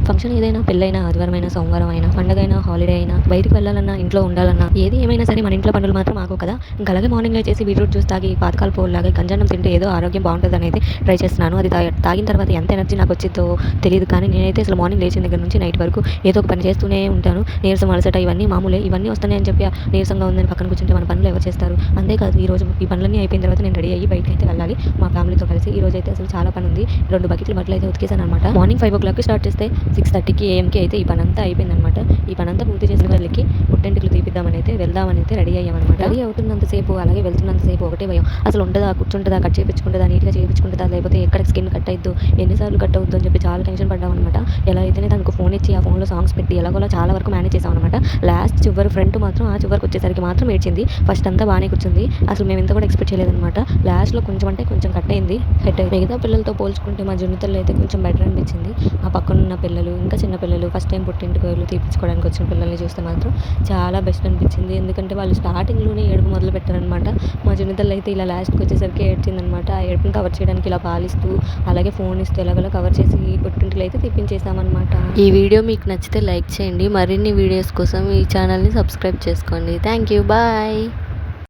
Function ఏదైనా, పెళ్ళైనా, ఆదివారమైనా, సోమవారం అయినా, పండగైనా, హాలిడే అయినా, బయటికి వెళ్ళాలన్నా, ఇంట్లో ఉండాలన్నా, ఏది ఏమైనా సరే మన ఇంట్లో పనులు మాత్రం ఆగవు కదా. ఇంకా అలాగే మార్నింగ్ లేచేసి బీట్రూట్ జ్యూస్ తాగి పాతకాల పోల్లాగా గంజన్నం తింటే ఏదో ఆరోగ్యం బాగుంటుంది అనేది ట్రై చేస్తున్నాను. అది తాగిన తర్వాత ఎంత ఎనర్జీ నాకు వచ్చిందో తెలియదు, కానీ నేనైతే అసలు మార్నింగ్ లేచిన దగ్గర నుంచి నైట్ వరకు ఏదో ఒక పని చేస్తూనే ఉంటాను. నీరసం, అలసట ఇవన్నీ మామూలే. ఇవన్నీ వస్తున్నాయని చెప్పి నీరసంగా ఉందని పక్కన కూర్చుంటే మన పనులు ఎవరు చేస్తారు? అంతేకాదు, ఈ రోజు ఈ పనులన్నీ అయిపోయిన తర్వాత నేను రెడీ అయ్యి బయటకి అయితే వెళ్ళాలి మా ఫ్యామిలీతో కలిసి. ఈ రోజు అయితే అసలు చాలా పని ఉంది. 2 బకెట్లు బట్టలు అయితే ఉతికేసాను అనమాట. మార్నింగ్ 5 o'clock స్టార్ట్ చేస్తే 6:30కి AM అయితే ఈ పని అంతా అయిపోయిందనమాట. ఈ పని అంతా పూర్తి చేసిన వాళ్ళకి పుట్టెంటుకలు తీపిద్దామని అయితే వెళ్దామని అయితే రెడీ అయ్యామన్నమాట. రెడీ అవుతున్నంతసేపు, అలాగే వెళ్తున్నంతసేపు ఒకటే భయం. అసలు ఉంటుందా, కూర్చుంటుందా, కట్ చేయించుకుంటుందా, నీట్గా చేయించుకుంటుందా, లేకపోతే ఎక్కడ స్కిన్ కట్ అయిద్దో, ఎన్నిసార్లు కట్ అవుద్దో అని చెప్పి చాలా టెన్షన్ పడ్డామన్నమాట. ఎలా అయితేనే దానికి ఫోన్ ఇచ్చి ఆ ఫోన్లో సాంగ్స్ పెట్టి ఎలాగోలా చాలా వరకు మేనేజ్ చేసాం అనమాట. లాస్ట్ చివరి ఫ్రంట్ మాత్రం ఆ చివరికి వచ్చేసరికి మాత్రం ఏడ్చింది. ఫస్ట్ అంతా బాగానే కూర్చుంది. అసలు మేము ఇంత కూడా ఎక్స్పెక్ట్ చేయలేదన్నమాట. లాస్ట్లో కొంచెం అంటే కొంచెం కట్ అయింది. హెడ్ మిగతా పిల్లలతో పోల్చుకుంటే మా జున్నుతల్లి అయితే కొంచెం బెటర్ అనిపించింది. ఆ పక్కన ఉన్న పిల్లలు, ఇంకా చిన్న పిల్లలు, ఫస్ట్ టైం పుట్టింటికి తీపించుకోవడానికి వచ్చిన పిల్లల్ని చూస్తే మాత్రం చాలా బెస్ట్ అనిపించింది. ఎందుకంటే వాళ్ళు స్టార్టింగ్లోనే ఏడుపు మొదలు పెట్టారనమాట. మా జున్నుతల్లి అయితే ఇలా లాస్ట్కి వచ్చేసరికి ఏడ్చిందనమాట. ఆ ఏడుపుని కవర్ చేయడానికి ఇలా పాలిస్తూ, అలాగే ఫోన్ ఇస్తూ ఎలాగోలా కవర్ చేసి పుట్టింటికి అయితే తీపించేసామన్నమాట. ఈ వీడియో మీకు నచ్చితే లైక్ చేయండి. మరిన్ని వీడియోస్ కోసం ఈ ఛానల్ని సబ్స్క్రైబ్ చేసుకోండి. Thank you, bye.